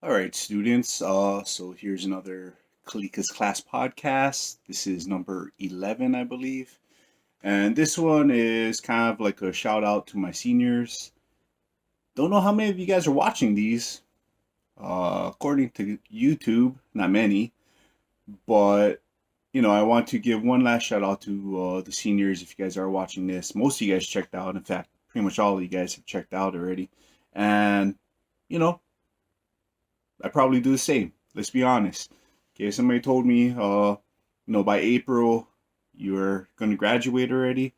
All right, students. So here's another Kalikas class podcast. This is number 11, I believe. And this one is kind of like a shout out to my seniors. Don't know how many of you guys are watching these. According to YouTube, not many. But, I want to give one last shout out to the seniors if you guys are watching this. Most of you guys checked out. In fact, pretty much all of you guys have checked out already. And, you know, I probably do the same. Let's be honest. Okay, if somebody told me, by April you're going to graduate already,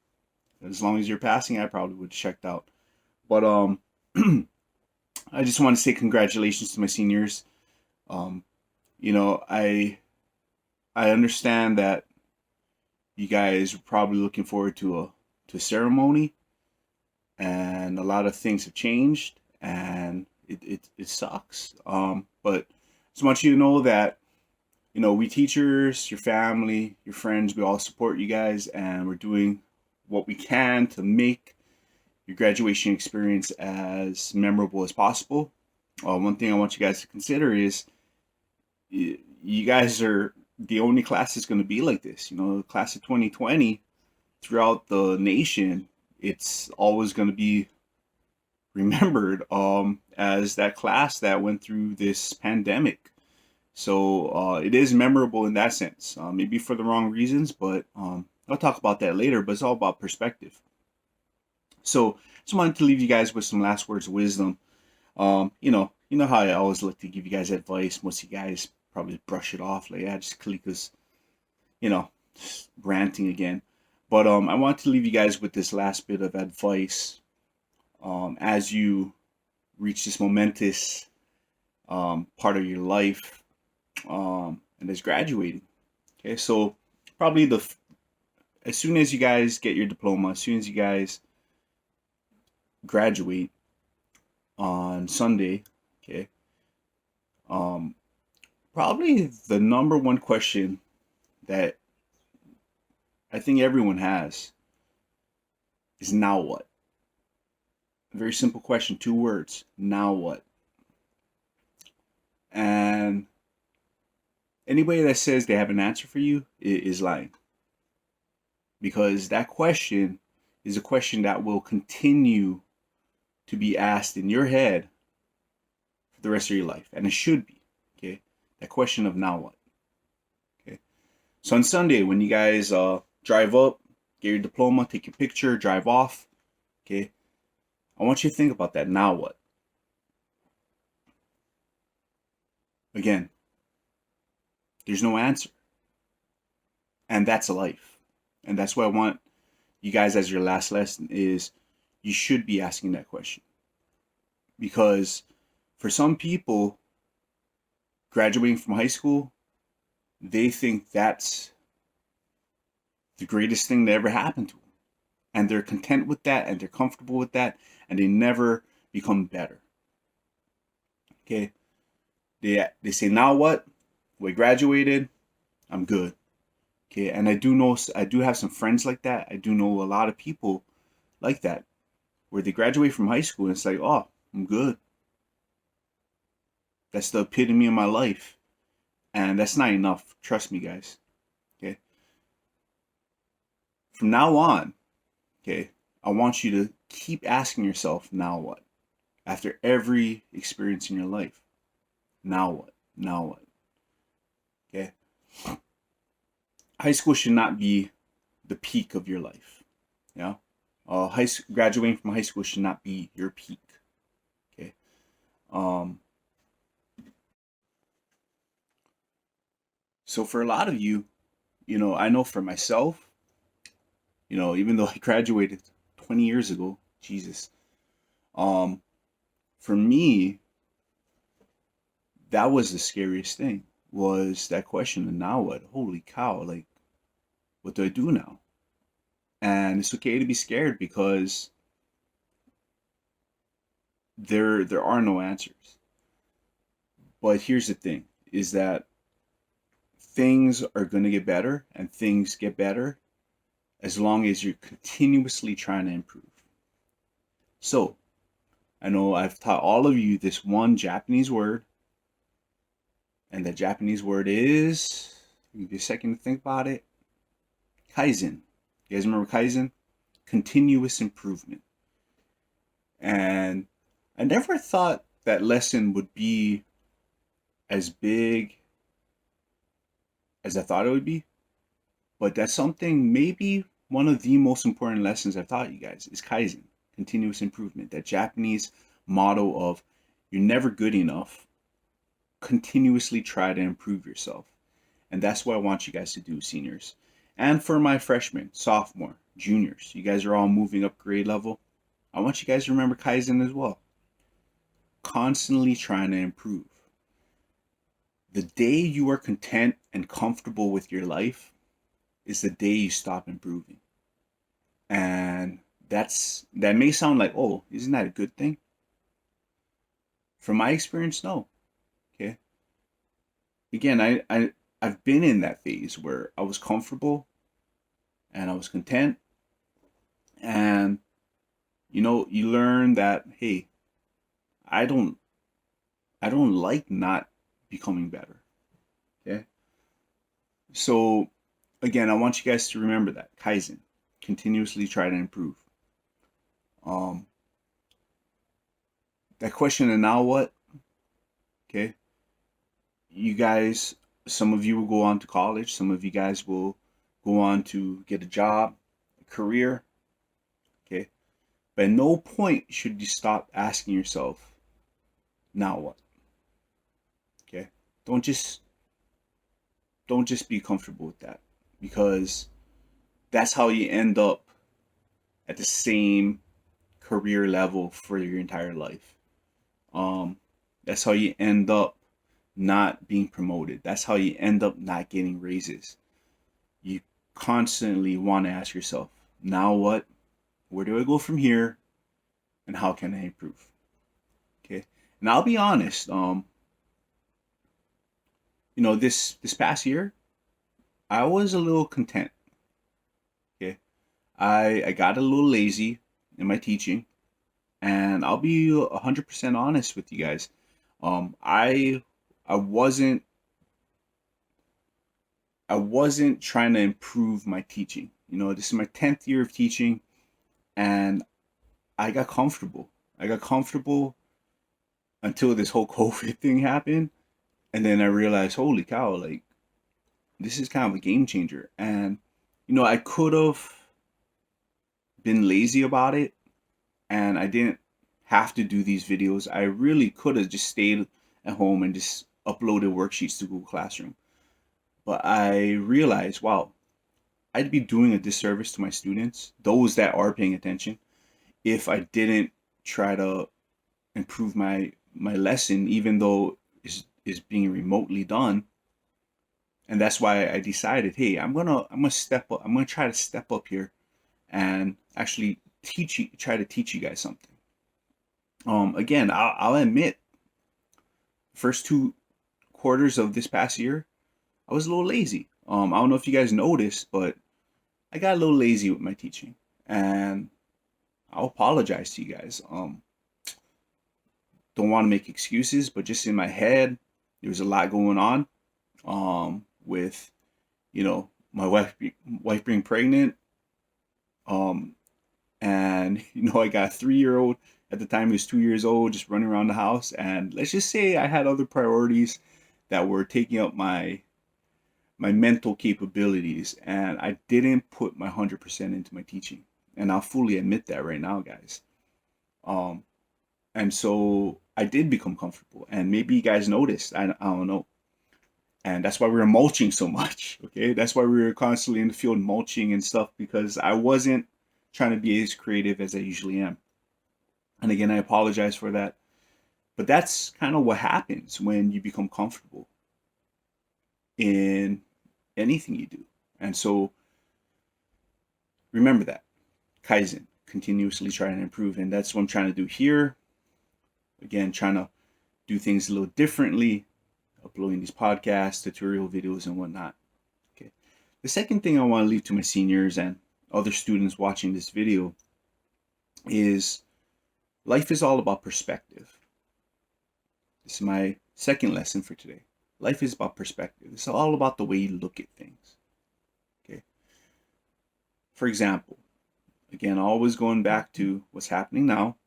as long as you're passing, I probably would have checked out. But I just want to say congratulations to my seniors. Um, I understand that you guys are probably looking forward to a ceremony, and a lot of things have changed, and it sucks. But I just want you to know that we teachers, your family, your friends, we all support you guys, and we're doing what we can to make your graduation experience as memorable as possible. One thing I want you guys to consider is you guys are the only class that's going to be like this. The class of 2020 throughout the nation, it's always going to be remembered as that class that went through this pandemic. So it is memorable in that sense. Maybe for the wrong reasons, but I'll talk about that later. But it's all about perspective. So just wanted to leave you guys with some last words of wisdom. You know how I always like to give you guys advice. Most of you guys probably brush it off like, yeah, just Kalika's, just ranting again. But I want to leave you guys with this last bit of advice as you reach this momentous part of your life, and is graduating. Okay, so probably as soon as you guys get your diploma, as soon as you guys graduate on Sunday, okay, um, probably the number one question that I think everyone has is now what? A very simple question, two words. Now what? And anybody that says they have an answer for you is lying, because that question is a question that will continue to be asked in your head for the rest of your life, and it should be. Okay, that question of now what. Okay, so on Sunday when you guys drive up, get your diploma, take your picture, drive off. Okay, I want you to think about that. Now what? Again, there's no answer, and that's life. And that's what I want you guys as your last lesson is, you should be asking that question. Because for some people, graduating from high school, they think that's the greatest thing that ever happened to them. And they're content with that, and they're comfortable with that, and they never become better. Okay? They say, now what? We graduated, I'm good. Okay, and I do have some friends like that. I do know a lot of people like that, where they graduate from high school and it's like, oh, I'm good. That's the epitome of my life. And that's not enough. Trust me, guys. Okay. From now on, okay, I want you to keep asking yourself, now what? After every experience in your life. Now what? Now what? Okay. High school should not be the peak of your life. You know? Graduating from high school should not be your peak. Okay. Um, so for a lot of you, I know for myself, even though I graduated 20 years ago, Jesus, um, for me, that was the scariest thing, was that question, and now what? Holy cow, like, what do I do now? And it's okay to be scared, because there are no answers. But here's the thing, is that things are going to get better, and things get better as long as you're continuously trying to improve. So, I know I've taught all of you this one Japanese word, And the Japanese word is, give you a second to think about it, Kaizen. You guys remember Kaizen? Continuous improvement. And I never thought that lesson would be as big as I thought it would be, but that's something, maybe one of the most important lessons I've taught you guys is Kaizen, continuous improvement. That Japanese motto of you're never good enough, continuously try to improve yourself. And that's what I want you guys to do, seniors. And for my freshmen, sophomore, juniors, you guys are all moving up grade level. I want you guys to remember Kaizen as well. Constantly trying to improve. The day you are content and comfortable with your life is the day you stop improving. And that may sound like, oh, isn't that a good thing? From my experience, no. Okay. Again, I've been in that phase where I was comfortable and I was content. And you learn that, hey, I don't like not becoming better. Okay. So again, I want you guys to remember that Kaizen, continuously try to improve. That question, and now what? Okay. You guys, some of you will go on to college, some of you guys will go on to get a job, a career. Okay. But at no point should you stop asking yourself, now what? Okay. Don't just be comfortable with that, because that's how you end up at the same career level for your entire life. That's how you end up not being promoted. That's how you end up not getting raises. You constantly want to ask yourself, now what? Where do I go from here? And how can I improve? Okay. And I'll be honest, this past year, I was a little content. Okay. I got a little lazy in my teaching, and I'll be 100% honest with you guys. I wasn't trying to improve my teaching. This is my 10th year of teaching, and I got comfortable. I got comfortable until this whole COVID thing happened, and then I realized, holy cow, like, this is kind of a game changer. And I could have been lazy about it, and I didn't have to do these videos. I really could have just stayed at home and just uploaded worksheets to Google Classroom. But I realized, wow, I'd be doing a disservice to my students, those that are paying attention, if I didn't try to improve my lesson, even though is being remotely done. And that's why I decided, hey, I'm gonna step up. I'm gonna try to step up here and actually try to teach you guys something. Again, I'll admit, first 2 quarters of this past year, I was a little lazy. I don't know if you guys noticed, but I got a little lazy with my teaching, and I'll apologize to you guys. Don't want to make excuses, but just in my head, there was a lot going on. With my wife being pregnant, and I got a 3-year-old. At the time he was 2 years old, just running around the house, and let's just say I had other priorities that were taking up my mental capabilities, and I didn't put my 100% into my teaching, and I'll fully admit that right now, guys. And so I did become comfortable, and maybe you guys noticed, I don't know. And that's why we were mulching so much, okay? That's why we were constantly in the field mulching and stuff, because I wasn't trying to be as creative as I usually am. And again, I apologize for that. But that's kind of what happens when you become comfortable in anything you do. And so remember that. Kaizen, continuously trying to improve. And that's what I'm trying to do here. Again, trying to do things a little differently, uploading these podcasts, tutorial videos, and whatnot. Okay. The second thing I want to leave to my seniors and other students watching this video is life is all about perspective. This is my second lesson for today. Life is about perspective. It's all about the way you look at things. Okay. For example, again, always going back to what's happening now,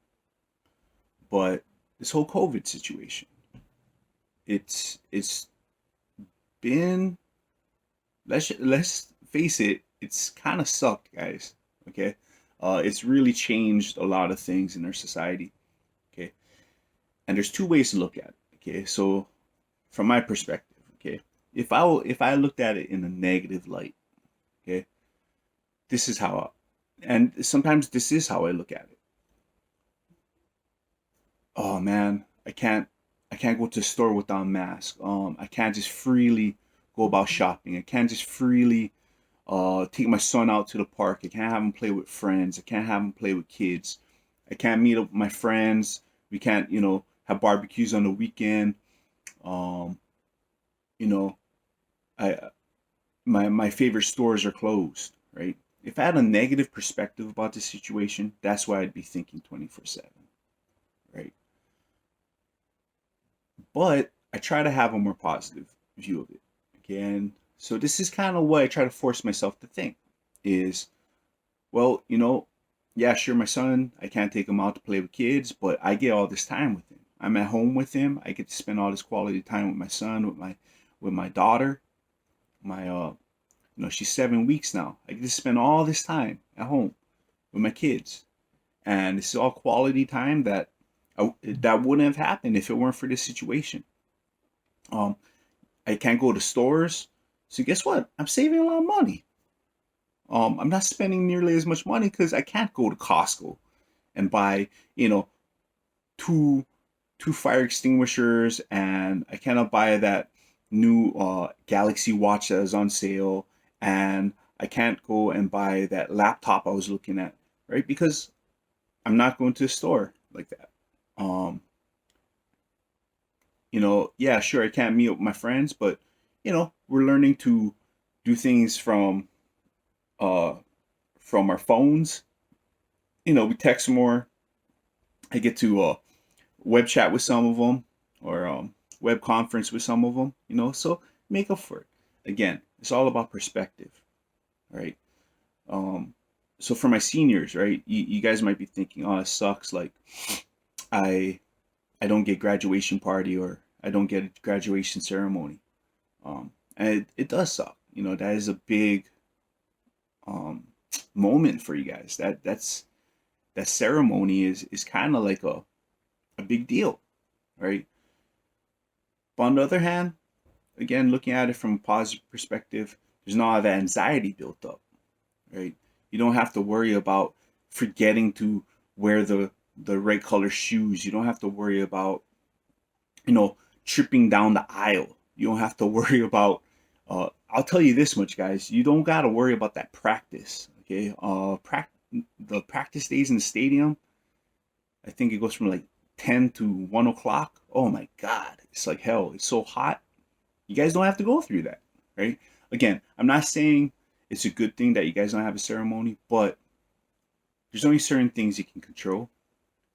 but this whole COVID situation, it's been, let's face it, it's kind of sucked, guys. Okay. It's really changed a lot of things in our society. Okay. And there's two ways to look at it. Okay. So from my perspective, okay, if I looked at it in a negative light, okay, this is how and sometimes this is how I look at it. Oh man, I can't go to the store without a mask. I can't just freely go about shopping. I can't just freely take my son out to the park. I can't have him play with friends. I can't have him play with kids. I can't meet up with my friends. We can't, have barbecues on the weekend. Um, you know, I my favorite stores are closed, right? If I had a negative perspective about the situation, that's why I'd be thinking 24/7, right? But I try to have a more positive view of it. Okay, and so this is kind of what I try to force myself to think is, well, yeah, sure, my son, I can't take him out to play with kids, but I get all this time with him. I'm at home with him. I get to spend all this quality time with my son, with my daughter. My she's 7 weeks now. I get to spend all this time at home with my kids, and this is all quality time that wouldn't have happened if it weren't for this situation. Um, I can't go to stores, so guess what? I'm saving a lot of money. I'm not spending nearly as much money because I can't go to Costco and buy, two two fire extinguishers, and I cannot buy that new Galaxy watch that is on sale, and I can't go and buy that laptop I was looking at, right? Because I'm not going to the store like that. Um, yeah, sure, I can't meet up with my friends, but we're learning to do things uh from our phones. We text more. I get to web chat with some of them, or web conference with some of them. So make up for it. Again, it's all about perspective, right? Um, so for my seniors, right, you guys might be thinking, oh, it sucks. Like I I don't get graduation party, or I don't get a graduation ceremony. And it does suck. That is a big um, moment for you guys. That ceremony is kind of like a big deal, right? But on the other hand, again, looking at it from a positive perspective, there's not that anxiety built up, right? You don't have to worry about forgetting to wear the right color shoes. You don't have to worry about tripping down the aisle. You don't have to worry about. I'll tell you this much, guys. You don't got to worry about that practice. Okay, the practice days in the stadium. I think it goes from like 10 to 1 o'clock. Oh my God, it's like hell. It's so hot. You guys don't have to go through that, right? Again, I'm not saying it's a good thing that you guys don't have a ceremony, but there's only certain things you can control,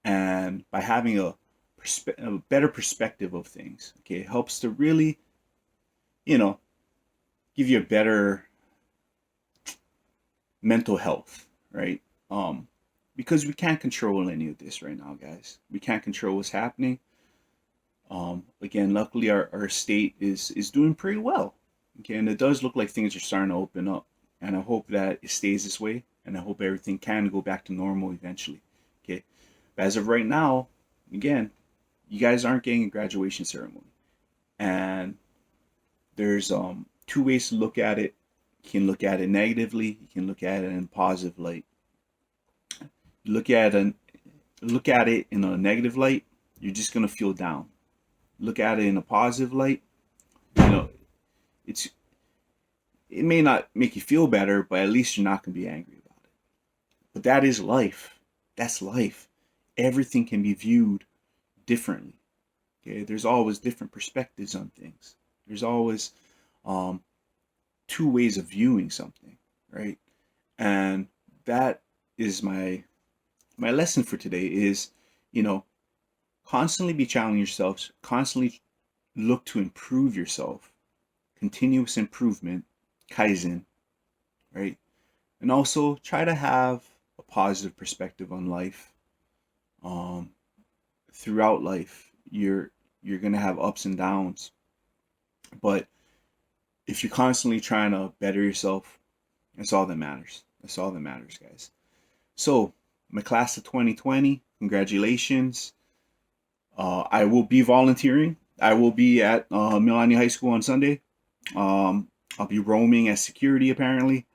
and by having a better perspective of things, okay, it helps to really, you know, give you a better mental health, right? Um, because we can't control any of this right now, guys. We can't control what's happening. Again, luckily our state is doing pretty well. Okay, and it does look like things are starting to open up. And I hope that it stays this way. And I hope everything can go back to normal eventually. Okay. But as of right now, again, you guys aren't getting a graduation ceremony. And there's two ways to look at it. You can look at it negatively, you can look at it in a positive light. You look at it in a negative light, you're just gonna feel down. Look at it in a positive light, you know, it's it may not make you feel better, but at least you're not gonna be angry about it. But that is life. That's life. Everything can be viewed differently. Okay, there's always different perspectives on things. There's always um, two ways of viewing something, right? And that is my lesson for today is, you know, constantly be challenging yourselves, constantly look to improve yourself, continuous improvement, Kaizen, right? And also try to have a positive perspective on life. Um, Throughout life, you're gonna have ups and downs, but if you're constantly trying to better yourself, that's all that matters. That's all that matters, guys. So, my class of 2020, congratulations. I will be volunteering. I will be at Milani High School on Sunday. Um, I'll be roaming as security apparently.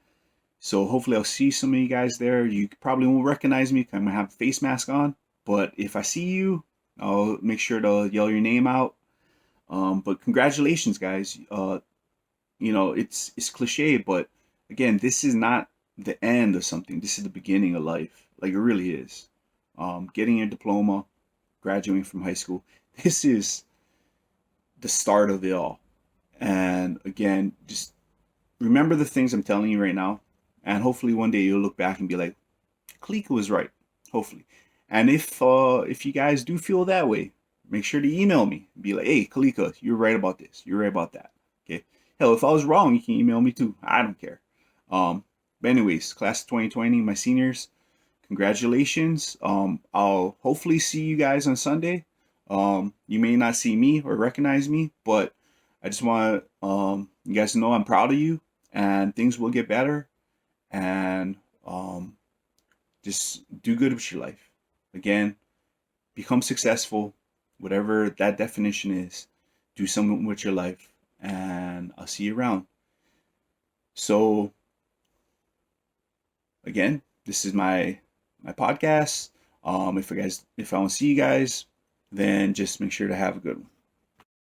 So hopefully I'll see some of you guys there. You probably won't recognize me because I'm gonna have a face mask on. But if I see you, I'll make sure to yell your name out. But congratulations, guys. It's cliche, but again, this is not the end of something. This is the beginning of life. Like it really is. Getting your diploma, graduating from high school. This is the start of it all. And again, just remember the things I'm telling you right now. And hopefully one day you'll look back and be like, Calica was right. Hopefully. And if you guys do feel that way, make sure to email me. Be like, hey, Calica, you're right about this. You're right about that. Okay. Hell, if I was wrong, you can email me too. I don't care. But anyways, class of 2020, my seniors, congratulations. I'll hopefully see you guys on Sunday. You may not see me or recognize me, but I just want you guys to know I'm proud of you, and things will get better. And just do good with your life. Again, become successful, whatever that definition is. Do something with your life, and I'll see you around. So, again, this is my podcast. If I want to see you guys, then just make sure to have a good one.